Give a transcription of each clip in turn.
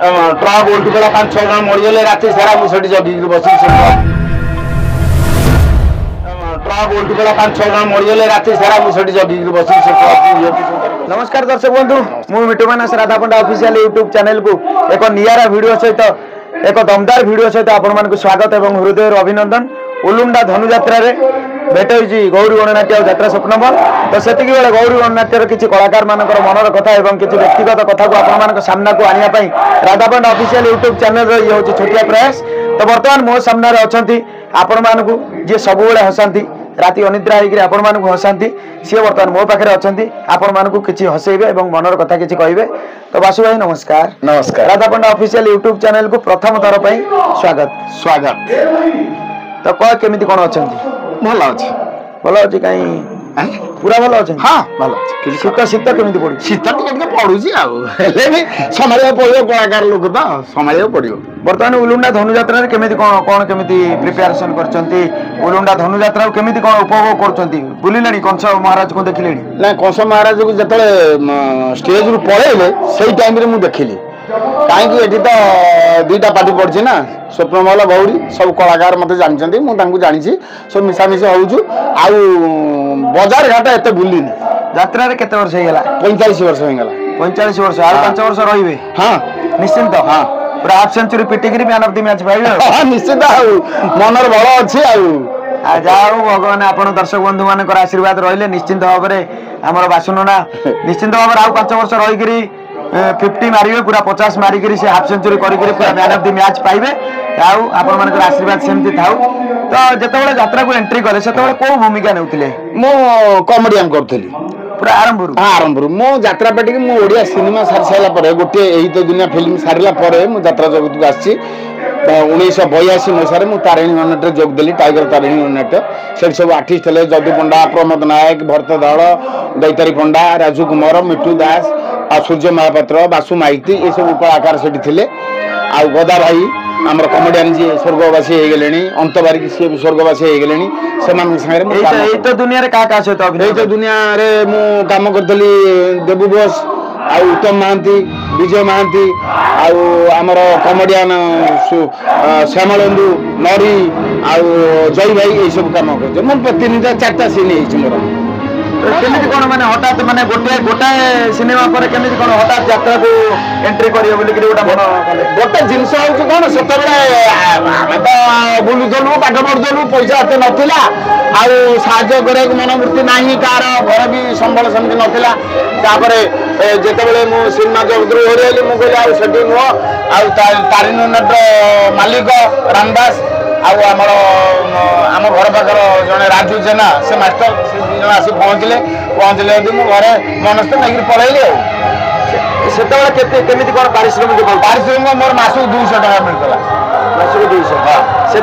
Truck उल्टीगला 5-6 जन मरीगले राति सारा मुझे जगिक बस ट्रक उल्टीगला 5-6 जन मरीगले राति सारा मुझे जगिक बस। नमस्कार दर्शक बंधु मु मिटू मानस राधा पंडा ऑफिशियल यूट्यूब चैनल को एक नियारा वीडियो सहित एक दमदार वीडियो सहित आपण मानक स्वागत एवं हृदय अभिनंदन। उलुंडा धनुयात्रा भेट होती गौरी गणनाट्य और यात्रा स्वप्नबल तो से गौरी गणनाट्यर किसी कलाकार मानकर मनर कथा और किसी व्यक्तिगत कथा को आपण सामना को आने राधा पंडा ऑफिशियल यूट्यूब चैनल ये हूँ छोटिया प्रयास। तो बर्तमान मो सामने अच्छा आपण मानक जी सब हसाती राति अनिद्रा होकर आपण मानक हसाती सी बर्तमान मो पाखे अच्छा आपण मानक किसी हसैबे और मनर कथा किसी कहे। तो बासु भाई नमस्कार। नमस्कार। राधा पंडा ऑफिशियल यूट्यूब चैनल को प्रथम थर पर स्वागत। तो कह केमिति कोन अछंती? भल अच्छे भल अच्छे कहीं पूरा भल अच्छे? हाँ भल अच्छे। शीत शीत केमिति पड़ू? शीत टिके पड़ुची आले भी संभाल पड़ो कलाकार लोक तो संभाल पड़ो। बर्तमान उलुंडा धनुयात्रा केमिति कोन कोन केमिति प्रिपरेशन करचंती? उलुंडा धनुयात्रा केमिति कोन उपभोग करचंती? बुलिलेनी कंस महाराज को देखिलेनी? ना कंस महाराज को जतले स्टेज रु पळेले सेही टाइम रे मु देखिली कहीं एटी तो दुईटा पार्टी पड़ी ना स्वप्नमल गौरी सब कलाकार मत जानते मुझे जानी सब मिसामिशी होचु आउ बजार घाट एत बुलिनी यात्रा रे केते वर्ष हेगला? 45 वर्ष होगला। 45 वर्ष आर 5 वर्ष रहिबे? हाँ निश्चिंत। हाँ पूरा हाफ सेंचुरी पिटिकरी मैन ऑफ द मैच पाइबे? हां निश्चित मनर बल अछि आ जाओ भगवान आपण दर्शक बंधु मान आशीर्वाद रहिले निश्चिंत भाव में आमर बासुनना निश्चिंत भाव आउ 5 वर्ष रहिकरी 50 मारिबे पूरा 50 मारिकरी से हाफ सेंचुरी करिकरी पूरा मैन ऑफ द मैच पाइबे आउ आपण मानकर आशीर्वाद सेमति थाउ। तो जेतेबेले यात्रा को एंट्री करे सेतेबेले को भूमिका नेउथिले? मो कॉमेडियन करथली पूरा आरंभरू? हाँ आरंभरू मो यात्रा पार्टी मो ओडिया सिनेमा सारी सारा पर गोटे एही तो दुनिया फिल्म सारला पर मो यात्रा जगत को आसी 1982 मसीह मु तारिणी गणनाट्य जोग देली टाइगर तारिणी गणनाट्य से सब आर्टिस्ट थे जदू पंडा प्रमोद नायक भरत दाड़ दैतारी पंडा राजू कुमार मिठू दास आ सूर्य महापात्र बासु माइती ये सब कलाकार से थे आ गदा भाई आमर कमेडियन जी स्वर्गवासी हो गले अंत बारिक सी भी स्वर्गवासी हो गले से तो दुनिया रे का सहित तो दुनिया रे मु काम करथली देबू बोस आ उत्तम महांती विजय महांती आमर कमेडियन श्यामलेन्दु नरी आ जय भाई ये सब काम कर मोर 3-4टा सीन मोर केमिति कोन माने हठात माने गोटाए सिनेमा पर केमिति कोन हठात यात्रा को एंट्री करियो बोली कि गोटा बन गोटे जिनस होउछ कोन सत बेले आमे तो बुलुथलु पाठ पढुथलु पैसा एते नथिला आ साहाय्य करे मनोवृत्ति नाही कार घर भी संबल समिति नथिला तापरे जेते बेले मु सिनेमा जगत ओरेली मु कहली आ सेठी नुह आ तारिणी नट मालिक रामदास आम घर पाखर जड़े राजू जेना से मास्टर से दुई जन आसी पहुँचले मु घरे मनस्थ नहीं पलैली से केमी कौन पारिश्रमिक मोर मासक 200 टका मिलता मासक 200? हाँ से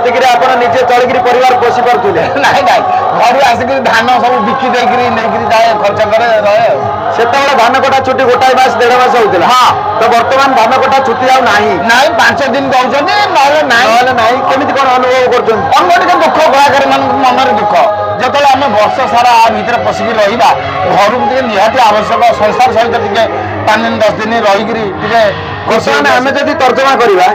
निजे चलिक परिवार पोषि पारे ना घर आसिक धान सब बिकी नहीं जाए खर्च करे रहे से धान कटा छुट्टी गोटाए मास 1.5 मास होता? हाँ तो बर्तमान धान कटा छुट्टी आ ना 5 दिन कहते ना केमी कौन अनुभव कर दुख कलाकार मन दुख जो आम वर्ष सारा भितर पशिकी रहा घर को निहाती आवश्यक संसार सहित 5 दिन 10 दिन रही आम जब तर्जमा करवा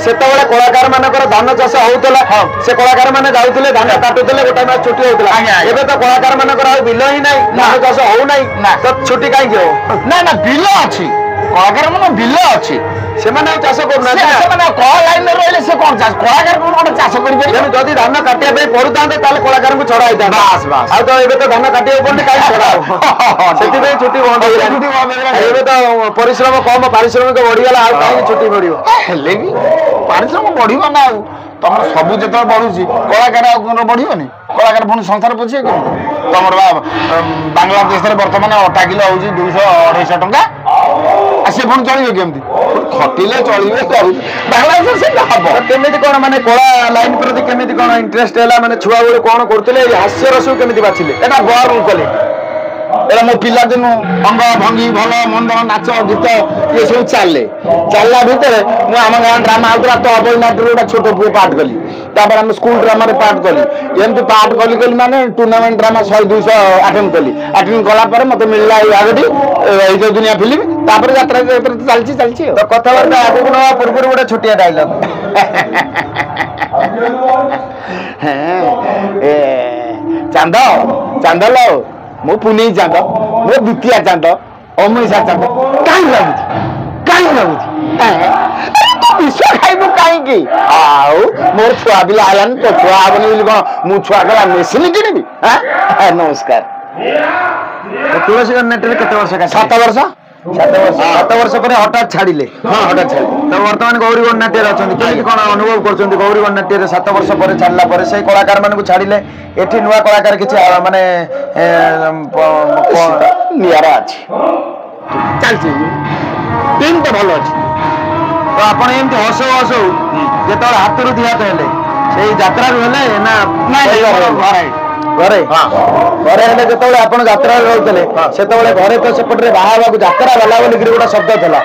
से कलाकार मानकर धान चाष होता से कलाकार मैंने जाऊे धान काटुले गोटे मास छुट्टी होता एवं तो कलाकार मानकर बिल ही ना धान चाष होना तो छुट्टी कहीं ना बिल अच्छी कलाकार मान बिल अच्छी से चाष करना लाइन रही से कौन कलाकार कौन चाष कर धान काटा पड़ता कलाकार को छड़ा होता बास बास तो ये तो धान काटा पड़े कहीं छड़ा से छुट्टी बंद हो तो परिश्रम कम पारिश्रमिक बढ़ीगला कहीं छुट्टी बढ़ पारिश्रम बढ़ ना तुम सब जो बढ़ुची कलाकार बढ़ोनी कलाकार पुणी संसार पोषे तुम बांग्लादेश बर्तमान अटा किलो हूँ 200-250 टंका सी पुणी चलिए केमती खटिले चलिए बांग्लादेश से हम केमी कौन माने कला लाइन प्रति केमी कौन इंटरेस्ट है माने छुआ बेलू कौन करते हास्य रस केमी बाछिले एटा बर्न कले ଏଇଟା ମୋ ପିଲାଦିନୁ ଅଙ୍ଗ ଭଙ୍ଗି ଭଲ ମନ୍ଦ ନାଚ ଗୀତ ଇଏ ସବୁ ଚାଲିଲା ଭିତରେ ମୁଁ ଆମ ଗାଁ ଡ୍ରାମା ହଉଥିଲା ତ ଅବୈନାଟରେ ଗୋଟେ ଛୋଟ ପୁଅ ପାଠ କଲି ତାପରେ ଆମେ ସ୍କୁଲ ଡ୍ରାମାରେ ପାଠ କଲି ଏମିତି ପାଠ କଲି ମାନେ ଟୁର୍ଣ୍ଣାମେଣ୍ଟ ଡ୍ରାମା 100-200 ଆଟେଣ୍ଡ କଲା ପରେ ମତେ ମିଳିଲା ଏଇ ଆଗଟି ଏଇ ଯୋଉ ଦୁନିଆ ଫିଲ୍ମ ତାପରେ ଯାତ୍ରା ଚାଲିଛି ତ କଥାବାର୍ତ୍ତା ଆଗକୁ ନେବା ପୂର୍ବରୁ ଗୋଟେ ଛୋଟିଆ ଡାଇଲଗ ଚାନ୍ଦ ଚାନ୍ଦଲ ମୋ ପୁନେଇ ଚାନ୍ଦ ମୋ ଦ୍ୱିତୀୟ ଚାନ୍ଦ ଅମେଇଷା ଚାନ୍ଦ କାହିଁ ଲାଗୁଛି ବିଷ ଖାଇବୁ କାହିଁକି ଆଉ ମୋର ଛୁଆ ପିଲା ହେଲାନି ତ ଛୁଆ ହବନି ବୋଲି କଣ ମୁଁ ଛୁଆ କଲା ମେସିନ୍ କିଣିବି ନମସ୍କାର ତୁଳସୀ ନେଟରେ କେତେ ବର୍ଷ 7 ବର୍ଷ 7 ବର୍ଷ ପରେ ହଠାତ୍ ଛାଡ଼ିଲେ ହଠାତ୍ ଛାଡ଼ିଲି ତ ବର୍ତ୍ତମାନ ଗୌରୀ ଗଣନାଟ୍ୟରେ ଅଛନ୍ତି କେମିତି କଣ ଅନୁଭବ କରୁଛନ୍ତି ଗୌରୀ ଗଣନାଟ୍ୟରେ 7 ବର୍ଷ ପରେ ଛାଡ଼ିଲା ପରେ ସେଇ କଳାକାର ମାନଙ୍କୁ ଛାଡ଼ିଲେ ଏଠି ନୂଆ କଳାକାର କିଛି ମାନେ ନିଆରା ଅଛି ଚାଲିଛି ଟିମ୍ ତ ଭଲ ଅଛି ତ ଆପଣ ଏମିତି ହସଉ ଯେତେବେଳେ ହାତରୁ ଦିହାତ ହେଲେ ସେଇ ଯାତ୍ରାରୁ ହେଲେ ନା ଘରେ ହେଲେ ଯେତେବେଳେ ଆପଣ ଯାତ୍ରାରେ ରହୁଥିଲେ ସେତେବେଳେ ଘରେ ତ ସେପଟରେ ବାହା ହେବାକୁ ଯାତ୍ରା ବାଲା ବୋଲିକିରି ଗୋଟେ ଶବ୍ଦ ଥିଲା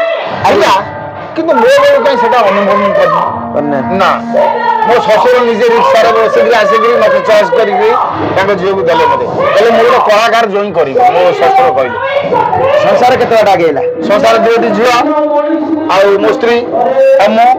ଆଜ୍ଞା କିନ୍ତୁ ମୋ ବେଳକୁ କାହିଁ ସେଟା ଅନୁଭବ କରିନି ନା ମୋ ଶ୍ୱଶୁର ନିଜେ ରିକ୍ସାରେ ବସିକିରି ଆସିକିରି ମତେ ଚଏସ୍ କରିକି ତାଙ୍କ ଝିଅକୁ ଦେଲେ ମତେ ହେଲେ ମୁଁ ଗୋଟେ କଳାକାର ଜଏନ୍ କରିବି ମୋ ଶ୍ୱଶୁର କହିଲେ ସଂସାର କେତେ ବାଟ ଆଗେଇଲା ସଂସାର 2ଟି ଝିଅ ଆଉ ମୋ ସ୍ତ୍ରୀ ଆଉ ମୁଁ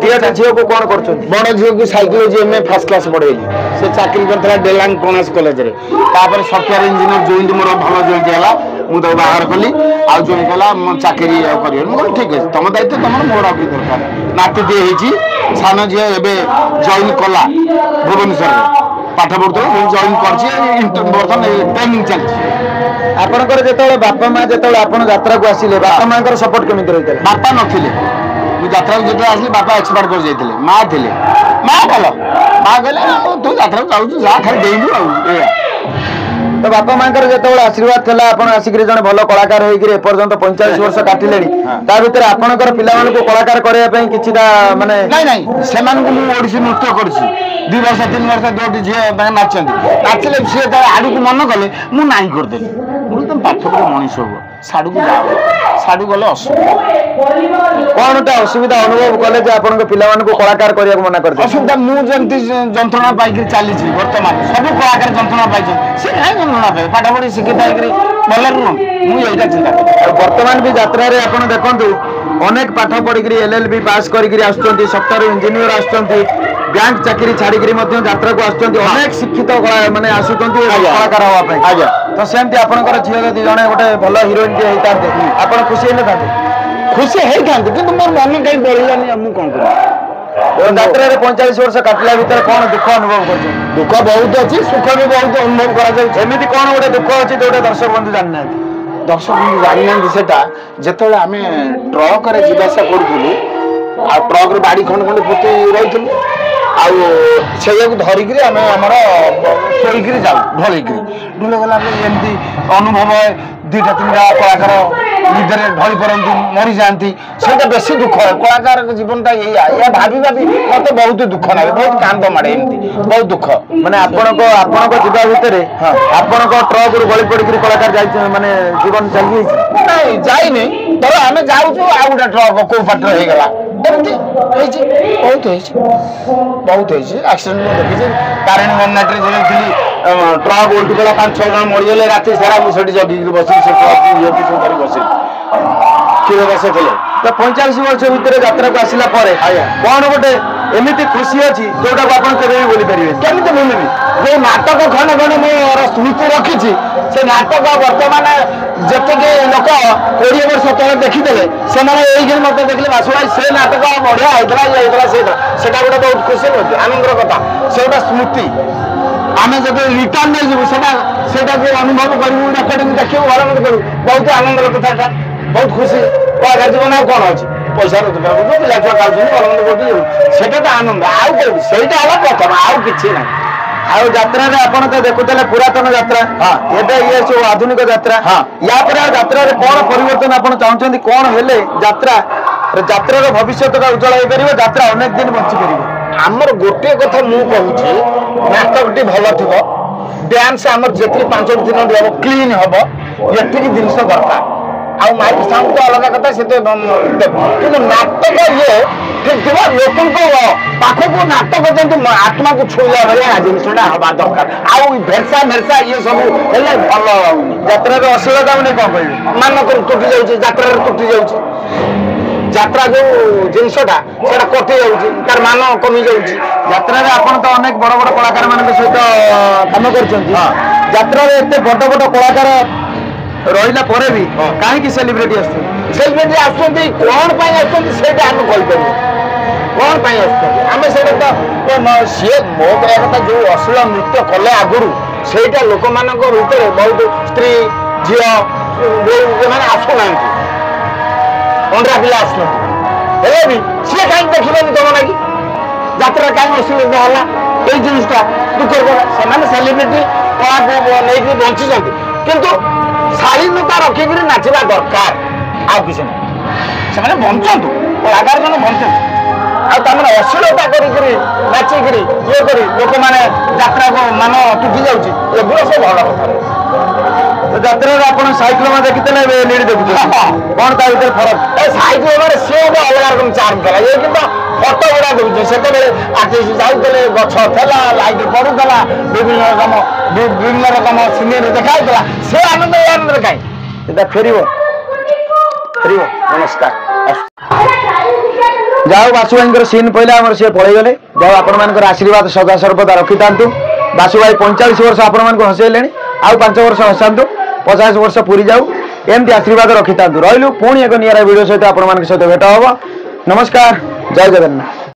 ଦିଟା ଝିଅକୁ କଣ କରୁଛନ୍ତି ବଡ଼ ଝିଅକୁ ସାଇକୋଲୋଜି MA ଫାର୍ଷ୍ଟ କ୍ଲାସ୍ ପଢେଇଲି ସେ ଚାକିରି କରିଥିଲା ଡେଲାଙ୍ଗ କଣାସ କଲେଜରେ ତାପରେ ସଫ୍ଟୱେୟାର ଇଞ୍ଜିନିୟର ଜଏଣ୍ଟ ମୋର ଭଲ ଜଏଣ୍ଟ ହେଲା ମୁଁ ତାକୁ ବାହାର କଲି ଆଉ ଜଏନ୍ କଲା ମୋ ଚାକିରି ଆଉ କରିବେନି ମୁଁ କହିଲି ଠିକ୍ ଅଛି ତମ ଦାୟିତ୍ୱ ତମର ମୋର ଆଉ କିଛି ଦରକାର ନାତିଟିଏ ହେଇଛି ସାନ ଝିଅ ଏବେ ଜଏନ୍ କଲା ଭୁବନେଶ୍ୱରରେ ପାଠ ପଢୁଥିଲା ମୁଁ ଜଏନ୍ କରିଛି ବର୍ତ୍ତମାନ ଟ୍ରେନିଂ ଚାଲିଛି ଆପଣଙ୍କର ଯେତେବେଳେ ବାପା ମା ଯେତେବେଳେ ଆପଣ ଯାତ୍ରାକୁ ଆସିଲେ ବାପା ମାଙ୍କର ସପୋର୍ଟ କେମିତି ରହିଥିଲା ବାପା ନଥିଲେ ମୁଁ ଯାତ୍ରାକୁ ଯେତେବେଳେ ଆସିଲି ବାପା ଏକ୍ସପାର୍ଟ କରି ଯାଇଥିଲେ ମା ଥିଲେ ମା ଭଲ ମା କହିଲେ ତୁ ଯାତ୍ରାକୁ ଯାଉଛୁ ଯାହା ଖାଲି ଦେଇବୁ ଆଉ ଏଇଆ ତ ବାପା ମାଙ୍କର ଯେତେବେଳେ ଆଶୀର୍ବାଦ ଥିଲା ଆପଣ ଆସିକିରି ଜଣେ ଭଲ କଳାକାର ହେଇକିରି ଏପର୍ଯ୍ୟନ୍ତ 45 ବର୍ଷ କାଟିଲେଣି ତା ଭିତରେ ଆପଣଙ୍କର ପିଲାମାନଙ୍କୁ କଳାକାର କରିବା ପାଇଁ କିଛିଟା ମାନେ ନାଇଁ ସେମାନଙ୍କୁ ମୁଁ ଓଡ଼ିଶୀ ନୃତ୍ୟ କରିଛି 2 ବର୍ଷ 3 ବର୍ଷ 2ଟି ଝିଅ ନାଚନ୍ତି ନାଚିଲେ ସିଏ ଯେତେବେଳେ ଆଡ଼କୁ ମନ କଲେ ମୁଁ ନାହିଁ କରିଦେଲି ମୁଁ ତମ ପାଠ ପଢ଼ି ମଣିଷ ହୁଅ ସାଡ଼କୁ ଯାଅ ସାଡ଼କୁ ଗଲେ ଅସୁବିଧା କଣଟା ଅସୁବିଧା ଅନୁଭବ କଲେ ଯେ ଆପଣଙ୍କ ପିଲାମାନଙ୍କୁ କଳାକାର କରିବାକୁ ମନା କରିଦେଲେ ଅସୁବିଧା ମୁଁ ଯେମିତି ଯନ୍ତ୍ରଣା ପାଇକିରି ଚାଲିଛି ବର୍ତ୍ତମାନ ସବୁ କଳାକାର ଯନ୍ତ୍ରଣା ପାଇଛନ୍ତି ସେ କାହିଁ ଯନ୍ତ୍ରଣା ପାଇବେ ପାଠ ପଢ଼ି ଶିକ୍ଷିତ ହେଇକିରି ଭଲରେ ରୁହନ୍ତୁ ମୁଁ ଏଇଟା ଚିନ୍ତା କରେ ଆଉ ବର୍ତ୍ତମାନ ବି ଯାତ୍ରାରେ ଆପଣ ଦେଖନ୍ତୁ ଅନେକ ପାଠ ପଢ଼ିକିରି LLB ପାସ୍ କରିକିରି ଆସୁଛନ୍ତି ସଫ୍ଟୱେୟାର ଇଞ୍ଜିନିୟର ଆସୁଛନ୍ତି ବ୍ୟାଙ୍କ ଚାକିରି ଛାଡ଼ିକିରି ମଧ୍ୟ ଯାତ୍ରାକୁ ଆସୁଛନ୍ତି ଅନେକ ଶିକ୍ଷିତ ମାନେ ଆସୁଛନ୍ତି କଳାକାର ହବା ପାଇଁ ଆଜ୍ଞା ତ ସେମିତି ଆପଣଙ୍କର ଝିଅ ଯଦି ଜଣେ ଗୋଟେ ଭଲ ହିରୋଇନ୍ ଟିଏ ହେଇଥାନ୍ତେ ଆପଣ ଖୁସି ହେଇନଥାନ୍ତେ ଖୁସି ହେଇଥାନ୍ତି କିନ୍ତୁ ମୋର ମନ କାହିଁ ବଳିଲାନି ମୁଁ କଣ କରିବି ଯାତ୍ରାରେ 45 ବର୍ଷ କାଟିଲା ଭିତରେ କଣ ଦୁଃଖ ଅନୁଭବ କରୁଛନ୍ତି ଦୁଃଖ ବହୁତ ଅଛି ସୁଖ ବି ବହୁତ ଅନୁଭବ କରାଯାଉଛି ଏମିତି କଣ ଗୋଟେ ଦୁଃଖ ଅଛି ଯୋଉଟା ଦର୍ଶକ ବନ୍ଧୁ ଜାଣିନାହାନ୍ତି ଦର୍ଶକ ବନ୍ଧୁ ଜାଣିନାହାନ୍ତି ସେଟା ଯେତେବେଳେ ଆମେ ଟ୍ରକରେ ଯିବା ଆସିବା କରୁଥିଲୁ ଆଉ ଟ୍ରକରେ ବାଡ଼ି ଖଣ୍ଡେ ପୋତି ରହିଥିଲୁ ଆଉ ସେଇଆକୁ ଧରିକିରି ଆମେ ଆମର ଶୋଇକିରି ଯାଉ ଢଳେଇକିରି ଢୁଳେ ଗଲା ପରେ ଏମିତି ଅନୁଭବ 2ଟା 3ଟା କଳାକାର ନିଦରେ ଢଳି ପଡ଼ନ୍ତି ମରିଯାଆନ୍ତି ସେଇଟା ବେଶୀ ଦୁଃଖ କଳାକାର ଜୀବନଟା ଏଇଆ ଭାବି ମତେ ବହୁତ ଦୁଃଖ ଲାଗେ ବହୁତ କାନ୍ଦ ମାଡ଼େ ଏମିତି ବହୁତ ଦୁଃଖ ମାନେ ଆପଣଙ୍କ ଯିବା ଭିତରେ ଆପଣଙ୍କ ଟ୍ରକରୁ ଗଳି ପଡ଼ିକିରି କଳାକାର ଯାଇଛନ୍ତି ମାନେ ଜୀବନ ଚାଲିଯାଇଛି ନାଇଁ ଯାଇନି ଧର ଆମେ ଯାଉଛୁ ଆଉ ଗୋଟେ ଟ୍ରକ କୋଉ ପାଟରେ ହେଇଗଲା ଏମିତି ହେଇଛି ବହୁତ ହେଇଛି ଆକ୍ସିଡେଣ୍ଟ ମୁଁ ଦେଖିଛି ତାରିଣୀ ଗଣନାଟ୍ୟରେ ଯେତେବେଳେ ଥିଲି ଟ୍ରକ୍ ଓଲଟି ପଡ଼ିଲା 5-6 ଜଣ ମରିଗଲେ ରାତି ସାରା ମୁଁ ସେଠି ଜଗିକିରି ବସିଲି ସେ ଟ୍ରକ୍ ସବୁ ଧରି ବସିଲି କ୍ଷୀର ବସ ଥିଲେ ତ 45 ବର୍ଷ ଭିତରେ ଯାତ୍ରାକୁ ଆସିଲା ପରେ କଣ ଗୋଟେ ଏମିତି ଖୁସି ଅଛି ଯୋଉଟାକୁ ଆପଣ କେବେ ବି ଭୁଲି ପାରିବେନି କେମିତି ଭୁଲିବି ଯୋଉ ନାଟକ ଖଣ୍ଡେ ମୋର ସ୍ମୃତି ରଖିଛି ସେ ନାଟକ ବର୍ତ୍ତମାନ ଯେତିକି ଲୋକ 20 ବର୍ଷ ତଳେ ଦେଖିଦେଲେ ସେମାନେ ଏଇଖିଣି ମତେ ଦେଖିଲେ ବାସୁ ଭାଇ ସେ ନାଟକ ବଢିଆ ହେଇଥିଲା ଇଏ ହେଇଥିଲା ସେଟା ଗୋଟେ ବହୁତ ଖୁସି ନୁହନ୍ତି ଆନନ୍ଦର କଥା ସେ ଗୋଟେ ସ୍ମୃତି ଆମେ ଯେତେବେଳେ ରିଟର୍ନ ନେଇଯିବୁ ସେଟାକୁ ଅନୁଭବ କରିବୁ ରେକର୍ଡିଂ ଦେଖିବୁ ଭଲ ମତେ କରିବୁ ବହୁତ ଆନନ୍ଦର କଥା ଏଟା ବହୁତ ଖୁସି କଳାକାର ଜୀବନ ଆଉ କଣ ଅଛି ପଇସା ରୋଜଗାର କରୁଛୁ ପିଲା ଛୁଆ ଖାଉଛନ୍ତି ଭଲ ମନ୍ଦ କରୁଛୁ ସେଟା ତ ଆନନ୍ଦ ଆଉ କେଉଁଠି ସେଇଟା ହେଲା ପ୍ରଥମ ଆଉ କିଛି ନାହିଁ ଆଉ ଯାତ୍ରାରେ ଆପଣ ତ ଦେଖୁଥିଲେ ପୁରାତନ ଯାତ୍ରା ଏବେ ଇଏ ସବୁ ଆଧୁନିକ ଯାତ୍ରା ୟା ପରେ ଆଉ ଯାତ୍ରାରେ କଣ ପରିବର୍ତ୍ତନ ଆପଣ ଚାହୁଁଛନ୍ତି କଣ ହେଲେ ଯାତ୍ରାର ଭବିଷ୍ୟତଟା ଉଜ୍ଜଳ ହେଇପାରିବ ଯାତ୍ରା ଅନେକ ଦିନ ବଞ୍ଚିପାରିବ ଆମର ଗୋଟିଏ କଥା ମୁଁ କହୁଛି ନାଟକଟି ଭଲ ଥିବ ଡ୍ୟାନ୍ସ ଆମର ଯେତିକି 5 ଦିନ ହବ କ୍ଲିନ୍ ହବ ଏତିକି ଜିନିଷ ଦରକାର। ଆଉ ମାଇକ୍ ସାଉଣ୍ଡ ତ ଅଲଗା କଥା, ସେ ତ କିନ୍ତୁ ନାଟକ ଇଏ ଠିକ ଥିବ, ଲୋକଙ୍କ ପାଖକୁ ନାଟକ ଯେମିତି ଆତ୍ମାକୁ ଛୁଇଁଲା ଭଳିଆ ଜିନିଷଟା ହବା ଦରକାର। ଆଉ ଭେର୍ସା ମେର୍ସା ଇଏ ସବୁ ହେଲେ ଭଲ। ଯାତ୍ରାରେ ଅଶ୍ଳୀଳତା ମାନେ କଣ କହିବି, ମାନଙ୍କର ତୁଟି ଯାଉଛି, ଯାତ୍ରାରେ ତୁଟି ଯାଉଛି। ଯାତ୍ରା ଯୋଉ ଜିନିଷଟା ସେଟା କଟି ଯାଉଛି, ତାର ମାନ କମି ଯାଉଛି। ଯାତ୍ରାରେ ଆପଣ ତ ଅନେକ ବଡ ବଡ କଳାକାର ମାନଙ୍କ ସହିତ କାମ କରୁଛନ୍ତି, ଯାତ୍ରାରେ ଏତେ ବଡ ବଡ କଳାକାର ରହିଲା ପରେ ବି କାହିଁକି ସେଲିବ୍ରିଟି ଆସୁଛନ୍ତି? ସେଲିବ୍ରିଟି ଆସୁଛନ୍ତି କଣ ପାଇଁ ଆସୁଛନ୍ତି ସେଇଟା ଆମେ କହିପାରିବୁ। କଣ ପାଇଁ ଆସୁଛନ୍ତି ଆମେ ସେଇଟା ତ ସିଏ ମୋ କହିବା କଥା, ଯୋଉ ଅଶ୍ଳୀଳ ନୃତ୍ୟ କଲେ ଆଗରୁ ସେଇଟା ଲୋକମାନଙ୍କ ଭିତରେ ବହୁତ ସ୍ତ୍ରୀ ଝିଅ ଏମାନେ ଆସୁନାହାନ୍ତି, ଅଣ୍ଡା ପିଲା ଆସୁନାହାନ୍ତି, ହେଲେ ବି ସିଏ କାହିଁକି ଦେଖିବେନି ତମ ଲାଗି? ଯାତ୍ରା କାହିଁକି ଅଶ୍ଳୀଳ ହେଲା ଏଇ ଜିନିଷଟା ଦୁଃଖର କଥା। ସେମାନେ ସେଲିବ୍ରିଟି କଳାକୁ ନେଇକି ବଞ୍ଚିଛନ୍ତି, କିନ୍ତୁ ଶାଳୀନତା ରଖିକିରି ନାଚିବା ଦରକାର, ଆଉ କିଛି ନାହିଁ। ସେମାନେ ବଞ୍ଚନ୍ତୁ, କଳାକାର ମାନେ ବଞ୍ଚନ୍ତୁ, ଆଉ ତାମାନେ ଅଶ୍ଳୀଳତା କରିକିରି ନାଚିକିରି ଇଏ କରି ଲୋକମାନେ ଯାତ୍ରାକୁ ମାନ ତୁଟି ଯାଉଛି, ଏଗୁলো ସବୁ ଭଲ କଥା। ଯାତ୍ରାରେ ଆପଣ ସାଇକେଲ ଦେଖିଥିଲେ, ଏଲଇଡି ଦେଖୁଛନ୍ତି, କଣ ତା ଭିତରେ ଫରକ? ସାଇକେଲ ମାନେ ସିଏ ଗୋଟେ ଅଲଗା ରକମ ଚାର୍ମ ଥିଲା। ଇଏ କିନ୍ତୁ ଫଟୋ ଗୁଡା ଦଉଛି, ସେତେବେଳେ ଆର୍ଟିଷ୍ଟ ଯାଉଥିଲେ, ଗଛ ଥିଲା, ଲାଇଟ୍ ପଡୁଥିଲା, ବିଭିନ୍ନ ରକମ ସିନେରୀ ଦେଖାଯାଉଥିଲା, ସେ ଆନନ୍ଦ ଏ ଆନନ୍ଦରେ କାହିଁ? ସେଟା ଫେରିବ। ନମସ୍କାର। ଯାଉ ବାସୁ ଭାଇଙ୍କର ସିନ୍ ପଇଲା, ଆମର ସିଏ ପଳେଇଗଲେ। ଯାଉ ଆପଣମାନଙ୍କର ଆଶୀର୍ବାଦ ସଦା ସର୍ବଦା ରଖିଥାନ୍ତୁ। ବାସୁ ଭାଇ 45 ବର୍ଷ ଆପଣମାନଙ୍କୁ ହସେଇଲେଣି, ଆଉ 5 ବର୍ଷ ହସାନ୍ତୁ, 50 ବର୍ଷ ପୁରୀ ଯାଉ, ଏମିତି ଆଶୀର୍ବାଦ ରଖିଥାନ୍ତୁ। ରହିଲୁ, ପୁଣି ଏକ ନିଆରା ଭିଡ଼ିଓ ସହିତ ଆପଣମାନଙ୍କ ସହିତ ଭେଟ ହବ। ନମସ୍କାର, ଜୟ ଜଗନ୍ନାଥ।